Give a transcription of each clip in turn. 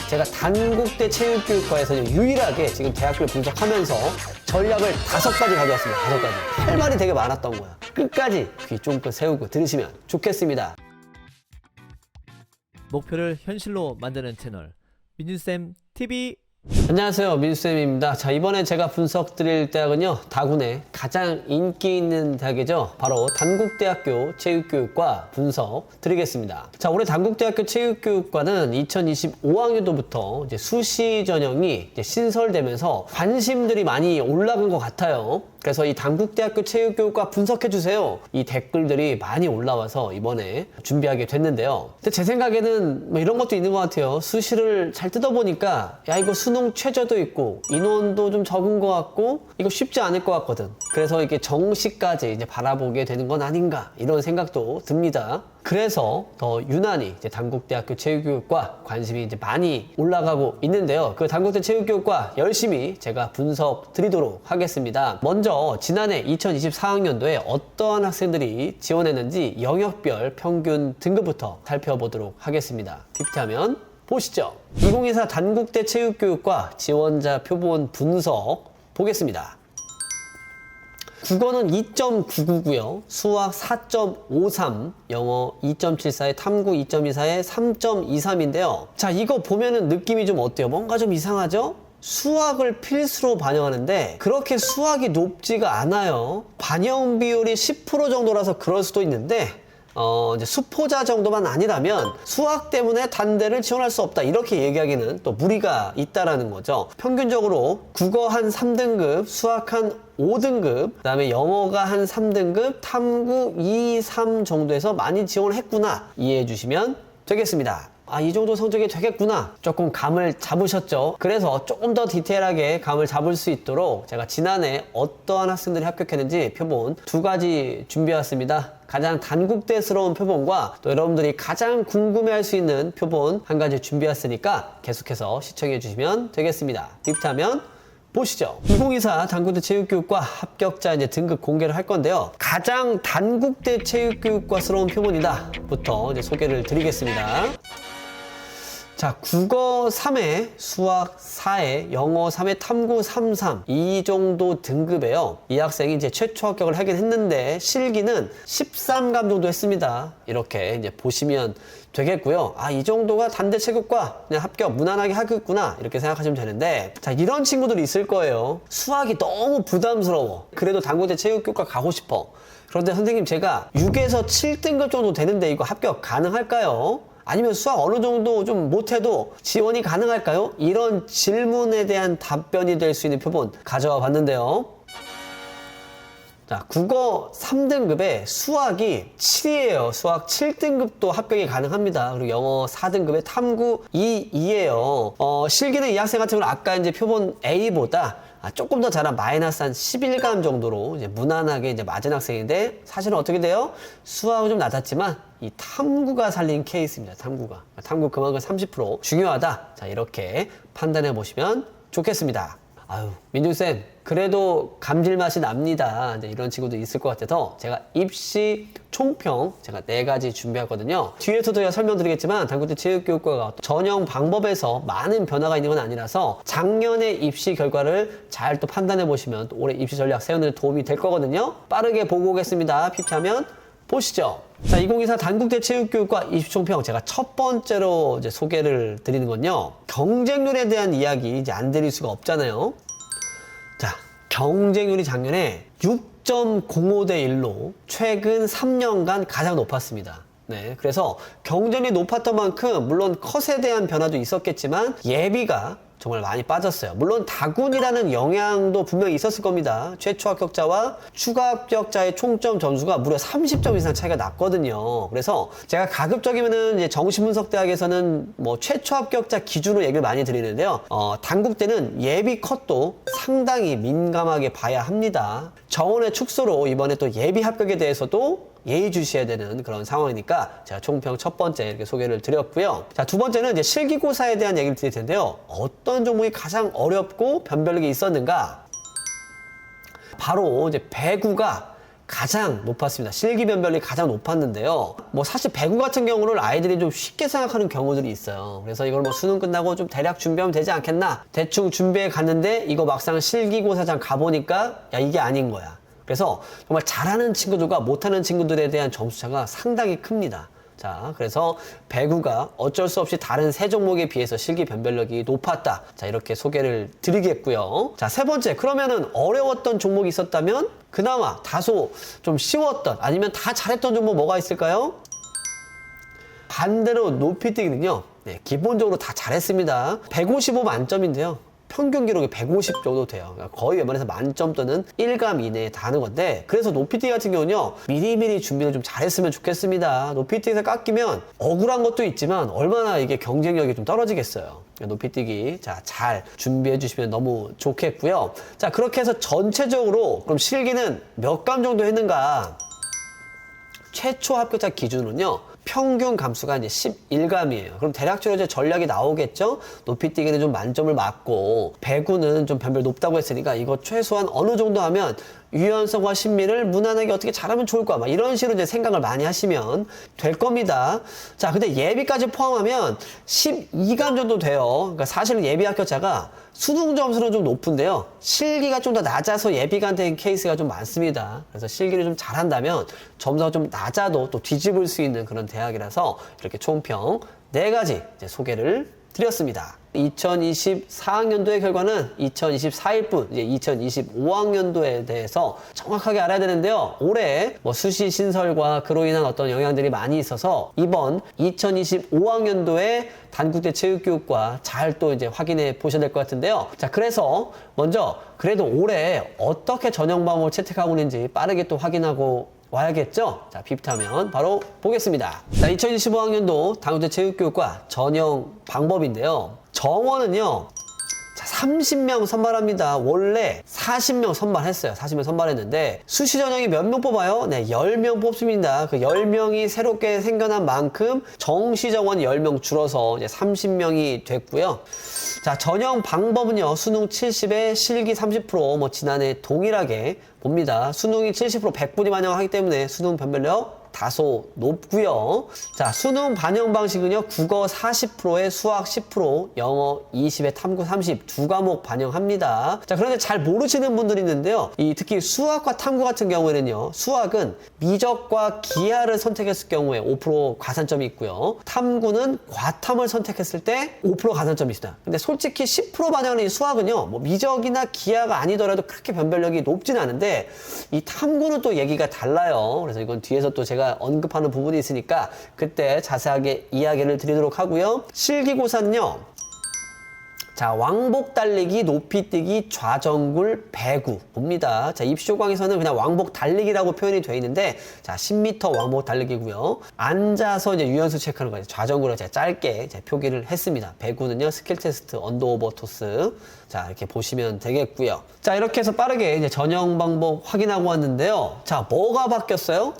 제가 단국대 체육교육과에서 유일하게 지금 대학교를 분석하면서 전략을 5가지 가져왔습니다. 5가지. 할 말이 되게 많았던 거야. 끝까지 귀 쫑긋 세우고 들으시면 좋겠습니다. 목표를 현실로 만드는 채널 민준쌤 TV. 안녕하세요, 민수쌤입니다. 자, 이번에 제가 분석 드릴 대학은요, 다군의 가장 인기 있는 대학이죠. 바로 단국대학교 체육교육과 분석 드리겠습니다. 자, 올해 단국대학교 체육교육과는 2025학년도부터 이제 수시 전형이 이제 신설되면서 관심들이 많이 올라간 것 같아요. 그래서 이 단국대학교 체육교육과 분석해주세요, 이 댓글들이 많이 올라와서 이번에 준비하게 됐는데요. 근데 제 생각에는 뭐 이런 것도 있는 것 같아요. 수시를 잘 뜯어보니까 야, 이거 수능 최저도 있고 인원도 좀 적은 것 같고 이거 쉽지 않을 것 같거든. 그래서 이게 정시까지 이제 바라보게 되는 건 아닌가, 이런 생각도 듭니다. 그래서 더 유난히 이제 단국대학교 체육교육과 관심이 이제 많이 올라가고 있는데요. 그 단국대 체육교육과 열심히 제가 분석 드리도록 하겠습니다. 먼저 지난해 2024학년도에 어떠한 학생들이 지원했는지 영역별 평균 등급부터 살펴보도록 하겠습니다. PPT화면 보시죠. 2024 단국대 체육교육과 지원자 표본 분석 보겠습니다. 국어는 2.999고요. 수학 4.53, 영어 2.74에 탐구 2.24에 3.23인데요. 자, 이거 보면은 느낌이 좀 어때요? 뭔가 좀 이상하죠? 수학을 필수로 반영하는데 그렇게 수학이 높지가 않아요. 반영 비율이 10% 정도라서 그럴 수도 있는데 이제 수포자 정도만 아니라면 수학 때문에 단대를 지원할 수 없다, 이렇게 얘기하기는 또 무리가 있다라는 거죠. 평균적으로 국어 한 3등급, 수학 한 5등급, 그 다음에 영어가 한 3등급, 탐구 2, 3 정도에서 많이 지원을 했구나, 이해해 주시면 되겠습니다. 아, 이 정도 성적이 되겠구나, 조금 감을 잡으셨죠? 그래서 조금 더 디테일하게 감을 잡을 수 있도록 제가 지난해 어떠한 학생들이 합격했는지 표본 2가지 준비해왔습니다. 가장 단국대스러운 표본과 또 여러분들이 가장 궁금해할 수 있는 표본 1가지 준비했으니까 계속해서 시청해 주시면 되겠습니다. PPT화면 보시죠. 2024 단국대 체육교육과 합격자 이제 등급 공개를 할 건데요. 가장 단국대 체육교육과스러운 표본이다 부터 이제 소개를 드리겠습니다. 자, 국어 3회, 수학 4회, 영어 3회, 탐구 33, 이 정도 등급에요. 이 학생이 이제 최초 합격을 하긴 했는데 실기는 13감 정도 했습니다. 이렇게 이제 보시면 되겠고요. 아, 이 정도가 단대 체육과 그냥 합격 무난하게 하겠구나, 이렇게 생각하시면 되는데, 자, 이런 친구들이 있을 거예요. 수학이 너무 부담스러워. 그래도 단국대 체육교육과 가고 싶어. 그런데 선생님, 제가 6에서 7등급 정도 되는데 이거 합격 가능할까요? 아니면 수학 어느 정도 좀 못해도 지원이 가능할까요? 이런 질문에 대한 답변이 될 수 있는 표본 가져와 봤는데요. 자, 국어 3등급에 수학이 7이에요. 수학 7등급도 합격이 가능합니다. 그리고 영어 4등급에 탐구 2예요. 실기는 이 학생 같은 경우는 아까 이제 표본 A보다 조금 더 잘한 마이너스 한 11감 정도로 이제 무난하게 이제 맞은 학생인데, 사실은 어떻게 돼요? 수학은 좀 낮았지만 이 탐구가 살린 케이스입니다. 탐구 그만큼 30% 중요하다. 자, 이렇게 판단해 보시면 좋겠습니다. 아유, 민준쌤, 그래도 감질맛이 납니다. 이제 이런 친구도 있을 것 같아서 제가 입시 총평 제가 4가지 준비하거든요. 뒤에서도 제가 설명드리겠지만 단국대 체육교육과가 전형 방법에서 많은 변화가 있는 건 아니라서 작년의 입시 결과를 잘 또 판단해 보시면 또 올해 입시 전략 세우는 데 도움이 될 거거든요. 빠르게 보고 오겠습니다. PPT화면 보시죠. 자, 2024 단국대 체육교육과 입시 총평, 제가 첫 번째로 이제 소개를 드리는 건요, 경쟁률에 대한 이야기 이제 안 드릴 수가 없잖아요. 자, 경쟁률이 작년에 6.05대 1로 최근 3년간 가장 높았습니다. 네, 그래서 경쟁률이 높았던 만큼 물론 컷에 대한 변화도 있었겠지만 예비가 정말 많이 빠졌어요. 물론 다군이라는 영향도 분명히 있었을 겁니다. 최초 합격자와 추가 합격자의 총점 점수가 무려 30점 이상 차이가 났거든요. 그래서 제가 가급적이면은 이제 정신분석대학에서는 뭐 최초 합격자 기준으로 얘기를 많이 드리는데요. 단국대는 예비 컷도 상당히 민감하게 봐야 합니다. 정원의 축소로 이번에 또 예비 합격에 대해서도 예의주시해야 되는 그런 상황이니까 제가 총평 첫 번째 이렇게 소개를 드렸고요. 자, 두 번째는 이제 실기고사에 대한 얘기를 드릴 텐데요. 어떤 종목이 가장 어렵고 변별력이 있었는가? 바로 이제 배구가 가장 높았습니다. 실기 변별력이 가장 높았는데요. 뭐 사실 배구 같은 경우는 아이들이 좀 쉽게 생각하는 경우들이 있어요. 그래서 이걸 뭐 수능 끝나고 좀 대략 준비하면 되지 않겠나? 대충 준비해 갔는데 이거 막상 실기고사장 가보니까 야, 이게 아닌 거야. 그래서 정말 잘하는 친구들과 못하는 친구들에 대한 점수 차가 상당히 큽니다. 자, 그래서 배구가 어쩔 수 없이 다른 세 종목에 비해서 실기 변별력이 높았다. 자, 이렇게 소개를 드리겠고요. 자, 세 번째, 그러면은 어려웠던 종목이 있었다면 그나마 다소 좀 쉬웠던 아니면 다 잘했던 종목 뭐가 있을까요? 반대로 높이뛰기는요. 네, 기본적으로 다 잘했습니다. 155 만점인데요. 평균 기록이 150 정도 돼요. 그러니까 거의 웬만해서 만점 또는 1감 이내에 다 하는 건데, 그래서 높이뛰기 같은 경우는요, 미리미리 준비를 좀 잘했으면 좋겠습니다. 높이뛰기에서 깎이면 억울한 것도 있지만 얼마나 이게 경쟁력이 좀 떨어지겠어요. 높이뛰기 잘 준비해 주시면 너무 좋겠고요. 자, 그렇게 해서 전체적으로 그럼 실기는 몇 감 정도 했는가? 최초 합격자 기준은요, 평균 감수가 이제 11감이에요. 그럼 대략적으로 이제 전략이 나오겠죠? 높이뛰기는 좀 만점을 맞고, 배구는 좀 변별 높다고 했으니까 이거 최소한 어느 정도 하면 유연성과 심리를 무난하게 어떻게 잘하면 좋을 거야. 막 이런 식으로 이제 생각을 많이 하시면 될 겁니다. 자, 근데 예비까지 포함하면 12감 정도 돼요. 그러니까 사실은 예비 합격자가 수능 점수는 좀 높은데요. 실기가 좀 더 낮아서 예비가 된 케이스가 좀 많습니다. 그래서 실기를 좀 잘한다면 점수가 좀 낮아도 또 뒤집을 수 있는 그런 대학이라서 이렇게 총평 4가지 이제 소개를 드렸습니다. 2024학년도의 결과는 2024일 뿐, 이제 2025학년도에 대해서 정확하게 알아야 되는데요. 올해 뭐 수시 신설과 그로 인한 어떤 영향들이 많이 있어서 이번 2025학년도에 단국대 체육교육과 잘 또 이제 확인해 보셔야 될 것 같은데요. 자, 그래서 먼저 그래도 올해 어떻게 전형 방법을 채택하고 있는지 빠르게 또 확인하고 와야겠죠? 자, 비슷하면 바로 보겠습니다. 자, 2025학년도 단국대 체육교육과 전형 방법인데요. 정원은요, 자, 30명 선발합니다. 원래 40명 선발했어요. 40명 선발했는데 수시 전형이 몇 명 뽑아요? 네, 10명 뽑습니다. 그 10명이 새롭게 생겨난 만큼 정시 정원 10명 줄어서 이제 30명이 됐고요. 자, 전형 방법은요, 수능 70에 실기 30%, 뭐 지난해 동일하게 봅니다. 수능이 70% 100분이 반영하기 때문에 수능 변별력 다소 높고요. 자, 수능 반영 방식은요, 국어 40%에 수학 10%, 영어 20에 탐구 30, 두 과목 반영합니다. 자, 그런데 잘 모르시는 분들이 있는데요. 특히 수학과 탐구 같은 경우에는요, 수학은 미적과 기하를 선택했을 경우에 5% 가산점이 있고요. 탐구는 과탐을 선택했을 때 5% 가산점이 있습니다. 근데 솔직히 10% 반영하는 이 수학은요, 뭐 미적이나 기하가 아니더라도 그렇게 변별력이 높진 않은데, 이 탐구는 또 얘기가 달라요. 그래서 이건 뒤에서 또 제가 언급하는 부분이 있으니까 그때 자세하게 이야기를 드리도록 하고요. 실기고사는요, 자, 왕복 달리기, 높이뛰기, 좌전굴, 배구 봅니다. 자, 입시조강에서는 그냥 왕복 달리기라고 표현이 되어 있는데, 자, 10m 왕복 달리기고요. 앉아서 이제 유연수 체크하는 거예요. 좌전굴을 제가 짧게 이제 표기를 했습니다. 배구는요, 스킬 테스트, 언더오버 토스. 자, 이렇게 보시면 되겠고요. 자, 이렇게 해서 빠르게 이제 전형 방법 확인하고 왔는데요. 자, 뭐가 바뀌었어요?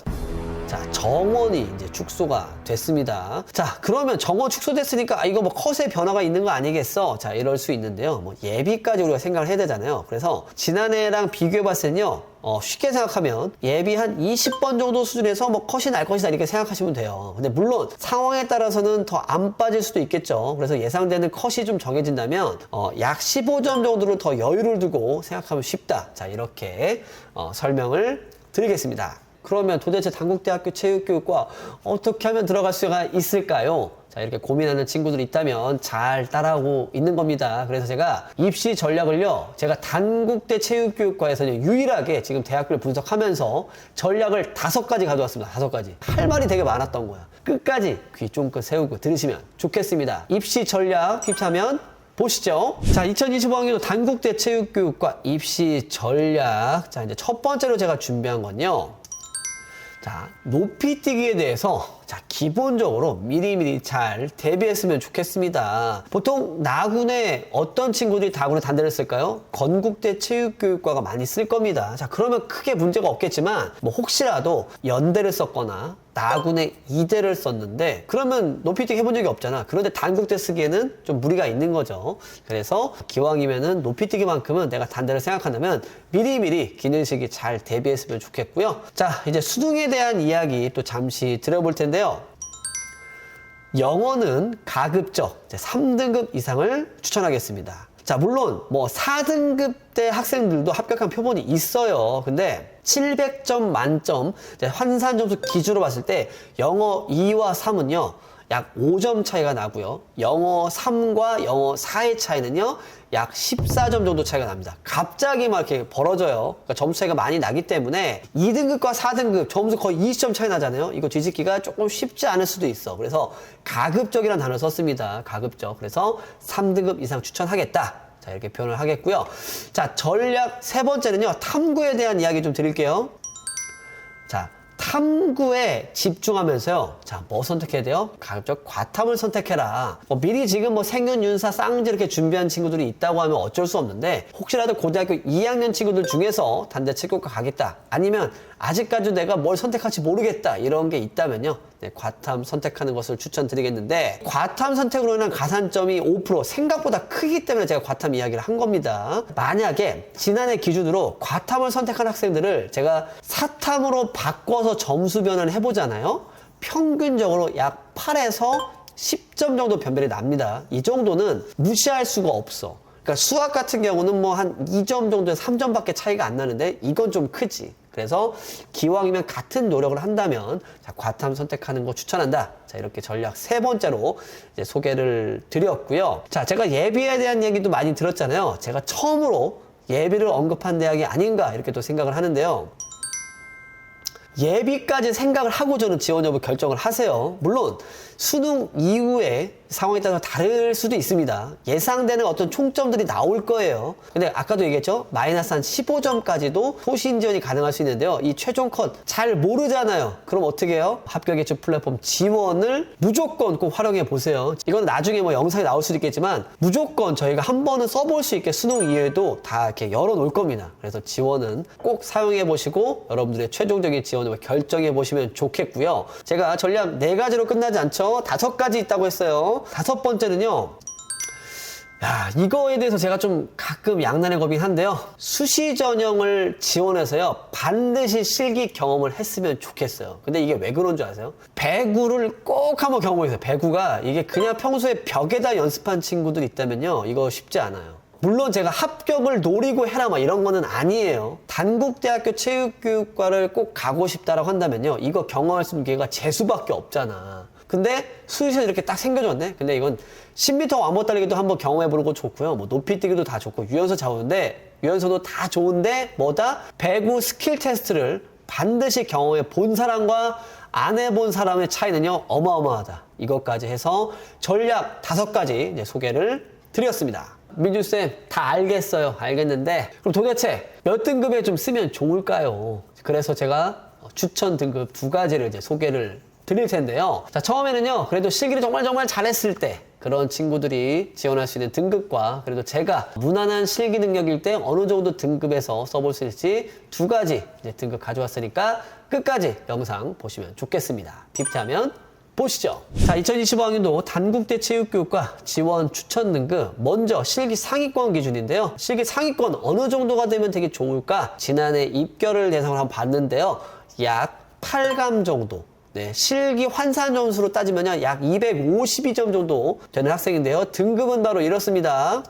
자, 정원이 이제 축소가 됐습니다. 자, 그러면 정원 축소됐으니까 이거 뭐 컷의 변화가 있는 거 아니겠어? 자, 이럴 수 있는데요. 뭐 예비까지 우리가 생각을 해야 되잖아요. 그래서 지난해랑 비교해 봤을 때는요, 쉽게 생각하면 예비 한 20번 정도 수준에서 뭐 컷이 날 것이다 이렇게 생각하시면 돼요. 근데 물론 상황에 따라서는 더 안 빠질 수도 있겠죠. 그래서 예상되는 컷이 좀 정해진다면 약 15점 정도를 더 여유를 두고 생각하면 쉽다. 자, 이렇게 설명을 드리겠습니다. 그러면 도대체 단국대학교 체육교육과 어떻게 하면 들어갈 수가 있을까요? 자, 이렇게 고민하는 친구들이 있다면 잘 따라하고 있는 겁니다. 그래서 제가 입시 전략을요, 제가 단국대 체육교육과에서는 유일하게 지금 대학교를 분석하면서 전략을 5가지 가져왔습니다. 5가지. 할 말이 되게 많았던 거야. 끝까지 귀 쫑긋 세우고 들으시면 좋겠습니다. 입시 전략 팁하면 보시죠. 자, 2025학년도 단국대 체육교육과 입시 전략. 자, 이제 첫 번째로 제가 준비한 건요, 자, 높이뛰기에 대해서 자, 기본적으로 미리미리 잘 대비했으면 좋겠습니다. 보통 나군에 어떤 친구들이 다군에 단대를 쓸까요? 건국대 체육교육과가 많이 쓸 겁니다. 자, 그러면 크게 문제가 없겠지만 뭐 혹시라도 연대를 썼거나 나군의 2대를 썼는데 그러면 높이뛰기 해본 적이 없잖아. 그런데 단국대 쓰기에는 좀 무리가 있는 거죠. 그래서 기왕이면은 높이뛰기만큼은 내가 단대를 생각한다면 미리미리 기능식이 잘 대비했으면 좋겠고요. 자, 이제 수능에 대한 이야기 또 잠시 드려볼 텐데요. 영어는 가급적 3등급 이상을 추천하겠습니다. 자, 물론 뭐 4등급 대 학생들도 합격한 표본이 있어요. 근데 700점 만점 환산 점수 기준으로 봤을 때 영어 2와 3은요 약 5점 차이가 나고요. 영어 3과 영어 4의 차이는요 약 14점 정도 차이가 납니다. 갑자기 막 이렇게 벌어져요. 그러니까 점수 차이가 많이 나기 때문에 2등급과 4등급 점수 거의 20점 차이 나잖아요. 이거 뒤집기가 조금 쉽지 않을 수도 있어. 그래서 가급적이라는 단어를 썼습니다. 가급적. 그래서 3등급 이상 추천하겠다. 자, 이렇게 표현을 하겠고요. 자, 전략 세 번째는요. 탐구에 대한 이야기 좀 드릴게요. 자, 탐구에 집중하면서요. 자, 뭐 선택해야 돼요? 가급적 과탐을 선택해라. 미리 지금 뭐 생윤, 윤사, 쌍지 이렇게 준비한 친구들이 있다고 하면 어쩔 수 없는데 혹시라도 고등학교 2학년 친구들 중에서 단대 체육과 가겠다. 아니면 아직까지 내가 뭘 선택할지 모르겠다. 이런 게 있다면요. 네, 과탐 선택하는 것을 추천드리겠는데 과탐 선택으로 인한 가산점이 5% 생각보다 크기 때문에 제가 과탐 이야기를 한 겁니다. 만약에 지난해 기준으로 과탐을 선택한 학생들을 제가 사탐으로 바꿔서 점수 변환을 해보잖아요. 평균적으로 약 8에서 10점 정도 변별이 납니다. 이 정도는 무시할 수가 없어. 그러니까 수학 같은 경우는 뭐 한 2점 정도에서 3점밖에 차이가 안 나는데 이건 좀 크지. 그래서 기왕이면 같은 노력을 한다면 자, 과탐 선택하는 거 추천한다. 자, 이렇게 전략 세 번째로 이제 소개를 드렸고요. 자, 제가 예비에 대한 얘기도 많이 들었잖아요. 제가 처음으로 예비를 언급한 대학이 아닌가 이렇게 또 생각을 하는데요. 예비까지 생각을 하고 저는 지원 여부 결정을 하세요. 물론 수능 이후에 상황에 따라서 다를 수도 있습니다. 예상되는 어떤 총점들이 나올 거예요. 근데 아까도 얘기했죠? 마이너스 한 15점까지도 소신 지원이 가능할 수 있는데요. 이 최종 컷 잘 모르잖아요. 그럼 어떻게 해요? 합격 예측 플랫폼 지원을 무조건 꼭 활용해 보세요. 이건 나중에 뭐 영상에 나올 수도 있겠지만 무조건 저희가 한 번은 써볼 수 있게 수능 이후에도 다 이렇게 열어 놓을 겁니다. 그래서 지원은 꼭 사용해 보시고 여러분들의 최종적인 지원을 결정해 보시면 좋겠고요. 제가 전략 4가지로 끝나지 않죠? 5가지 있다고 했어요. 5번째는요. 야, 이거에 대해서 제가 좀 가끔 양난의 겁이긴 한데요. 수시 전형을 지원해서요. 반드시 실기 경험을 했으면 좋겠어요. 근데 이게 왜 그런 줄 아세요? 배구를 꼭 한번 경험해보세요. 배구가 이게 그냥 평소에 벽에다 연습한 친구들 있다면요. 이거 쉽지 않아요. 물론 제가 합격을 노리고 해라 막 이런 거는 아니에요. 단국대학교 체육교육과를 꼭 가고 싶다라고 한다면요. 이거 경험할 수 있는 기회가 재수밖에 없잖아. 근데 수시에서 이렇게 딱 생겨졌네? 근데 이건 10m 왕복 달리기도 한번 경험해보는 거 좋고요. 뭐 높이뛰기도 다 좋고 유연소 좋은데 유연소도 다 좋은데 뭐다? 배구 스킬 테스트를 반드시 경험해 본 사람과 안 해본 사람의 차이는요. 어마어마하다. 이것까지 해서 전략 5가지 이제 소개를 드렸습니다. 민주쌤 다 알겠어요. 알겠는데 그럼 도대체 몇 등급에 좀 쓰면 좋을까요? 그래서 제가 추천 등급 2가지를 이제 소개를 드릴 텐데요. 자, 처음에는요. 그래도 실기를 정말 잘했을 때 그런 친구들이 지원할 수 있는 등급과 그래도 제가 무난한 실기 능력일 때 어느 정도 등급에서 써볼 수 있을지 2가지 이제 등급 가져왔으니까 끝까지 영상 보시면 좋겠습니다. PPT하면 보시죠. 자, 2025학년도 단국대 체육교육과 지원 추천 등급 먼저 실기 상위권 기준인데요. 실기 상위권 어느 정도가 되면 되게 좋을까? 지난해 입결을 대상으로 한번 봤는데요. 약 8감 정도. 네, 실기 환산 점수로 따지면 약 252점 정도 되는 학생인데요. 등급은 바로 이렇습니다.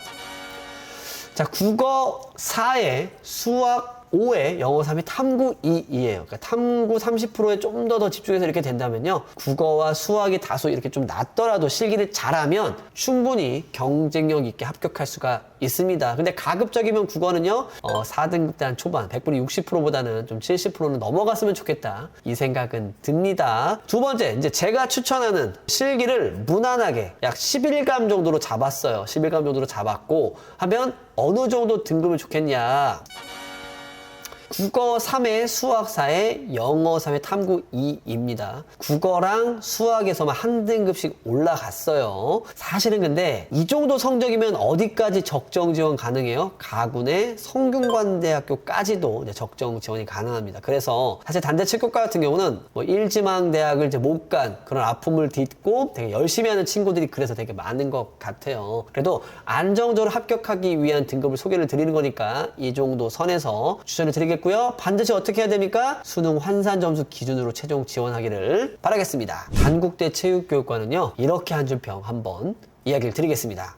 자, 국어 4에 수학 5에 영어 3에 탐구 2예요. 그러니까 탐구 30%에 좀 더 집중해서 이렇게 된다면요. 국어와 수학이 다소 이렇게 좀 낮더라도 실기를 잘하면 충분히 경쟁력 있게 합격할 수가 있습니다. 근데 가급적이면 국어는요. 4등급 대 한 초반 100분의 60%보다는 좀 70%는 넘어갔으면 좋겠다. 이 생각은 듭니다. 두 번째, 이제 제가 추천하는 실기를 무난하게 약 11감 정도로 잡았어요. 11감 정도로 잡았고 하면 어느 정도 등급을 좋겠냐. 국어 3회, 수학 4회, 영어 3회, 탐구 2입니다. 국어랑 수학에서만 한 등급씩 올라갔어요. 사실은 근데 이 정도 성적이면 어디까지 적정 지원 가능해요? 가군의 성균관대학교까지도 이제 적정 지원이 가능합니다. 그래서 사실 단대 7교과 같은 경우는 뭐 1지망 대학을 이제 못 간 그런 아픔을 딛고 되게 열심히 하는 친구들이 그래서 되게 많은 것 같아요. 그래도 안정적으로 합격하기 위한 등급을 소개를 드리는 거니까 이 정도 선에서 추천을 드리겠고요. 반드시 어떻게 해야 됩니까? 수능 환산 점수 기준으로 최종 지원하기를 바라겠습니다. 단국대 체육교육과는요, 이렇게 한 줄 평 한번 이야기를 드리겠습니다.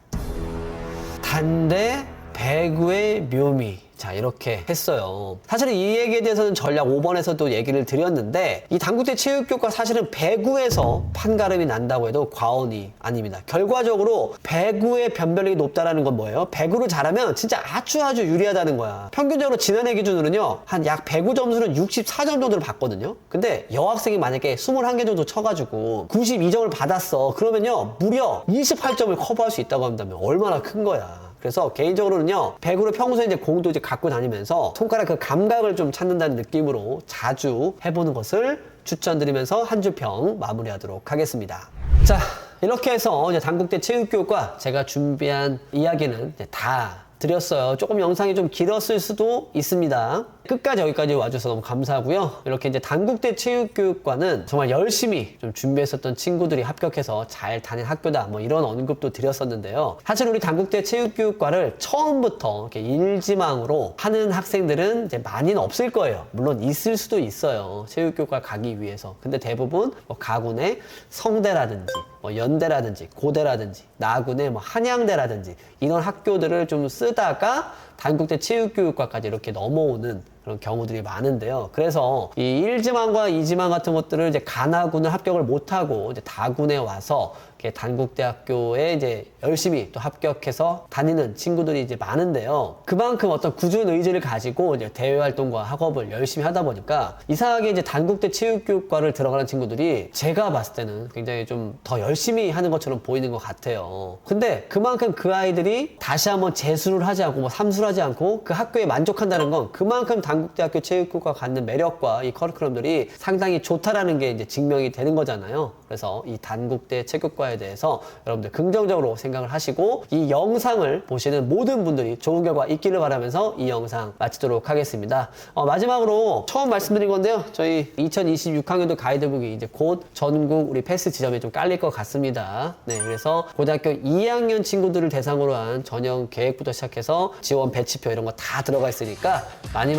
단대 배구의 묘미. 자, 이렇게 했어요. 사실은 이 얘기에 대해서는 전략 5번에서도 얘기를 드렸는데, 이 단국대 체육교육과 사실은 배구에서 판가름이 난다고 해도 과언이 아닙니다. 결과적으로 배구의 변별력이 높다라는 건 뭐예요? 배구를 잘하면 진짜 아주 유리하다는 거야. 평균적으로 지난해 기준으로는요, 한 약 배구 점수는 64점 정도를 받거든요. 근데 여학생이 만약에 21개 정도 쳐가지고 92점을 받았어. 그러면요, 무려 28점을 커버할 수 있다고 한다면 얼마나 큰 거야. 그래서 개인적으로는요, 배구를 평소에 이제 공도 이제 갖고 다니면서 손가락 그 감각을 좀 찾는다는 느낌으로 자주 해보는 것을 추천드리면서 한 줄 평 마무리하도록 하겠습니다. 자, 이렇게 해서 이제 단국대 체육교육과 제가 준비한 이야기는 이제 다 드렸어요. 조금 영상이 좀 길었을 수도 있습니다. 끝까지 여기까지 와줘서 너무 감사하고요. 이렇게 이제 단국대 체육교육과는 정말 열심히 좀 준비했었던 친구들이 합격해서 잘 다닌 학교다, 뭐 이런 언급도 드렸었는데요. 사실 우리 단국대 체육교육과를 처음부터 이렇게 일지망으로 하는 학생들은 이제 많이는 없을 거예요. 물론 있을 수도 있어요. 체육교육과 가기 위해서. 근데 대부분 뭐 가군의 성대라든지 뭐 연대라든지 고대라든지 나군의 뭐 한양대라든지 이런 학교들을 좀 쓰다가 단국대 체육교육과까지 이렇게 넘어오는 그런 경우들이 많은데요. 그래서 이 1지망과 2지망 같은 것들을 이제 가나군을 합격을 못하고 이제 다군에 와서 이렇게 단국대학교에 이제 열심히 또 합격해서 다니는 친구들이 이제 많은데요. 그만큼 어떤 꾸준한 의지를 가지고 이제 대외 활동과 학업을 열심히 하다 보니까 이상하게 이제 단국대 체육교육과를 들어가는 친구들이 제가 봤을 때는 굉장히 좀 더 열심히 하는 것처럼 보이는 것 같아요. 근데 그만큼 그 아이들이 다시 한번 재수를 하지 않고 뭐 삼수를 하지 않고 그 학교에 만족한다는 건 그만큼 단국대학교 체육교육과 갖는 매력과 이 커리큘럼들이 상당히 좋다라는 게 이제 증명이 되는 거잖아요. 그래서 이 단국대 체육과에 대해서 여러분들 긍정적으로 생각을 하시고 이 영상을 보시는 모든 분들이 좋은 결과 있기를 바라면서 이 영상 마치도록 하겠습니다. 마지막으로 처음 말씀드린 건데요. 저희 2026학년도 가이드북이 이제 곧 전국 우리 패스 지점에 좀 깔릴 것 같습니다. 네, 그래서 고등학교 2학년 친구들을 대상으로 한 전형 계획부터 시작해서 지원 배치표 이런 거 다 들어가 있으니까 많이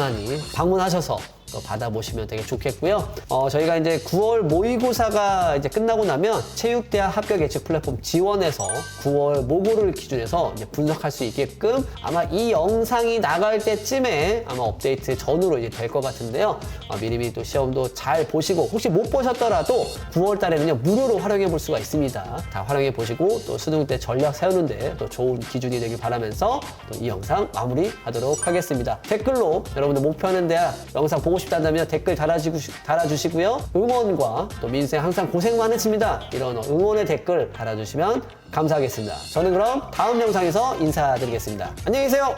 방문하셔서 또 받아보시면 되게 좋겠고요. 저희가 이제 9월 모의고사가 이제 끝나고 나면 체육대학 합격 예측 플랫폼 지원해서 9월 모고를 기준해서 이제 분석할 수 있게끔 아마 이 영상이 나갈 때쯤에 아마 업데이트 전후로 이제 될 것 같은데요. 미리미리 또 시험도 잘 보시고 혹시 못 보셨더라도 9월 달에는요 무료로 활용해 볼 수가 있습니다. 다 활용해 보시고 또 수능 때 전략 세우는데 또 좋은 기준이 되길 바라면서 또 이 영상 마무리하도록 하겠습니다. 댓글로 여러분들 목표하는 대학 영상 보고 싶다면 댓글 달아주시고요. 응원과 또 민생 항상 고생 많으십니다. 이런 응원의 댓글 달아주시면 감사하겠습니다. 저는 그럼 다음 영상에서 인사드리겠습니다. 안녕히 계세요.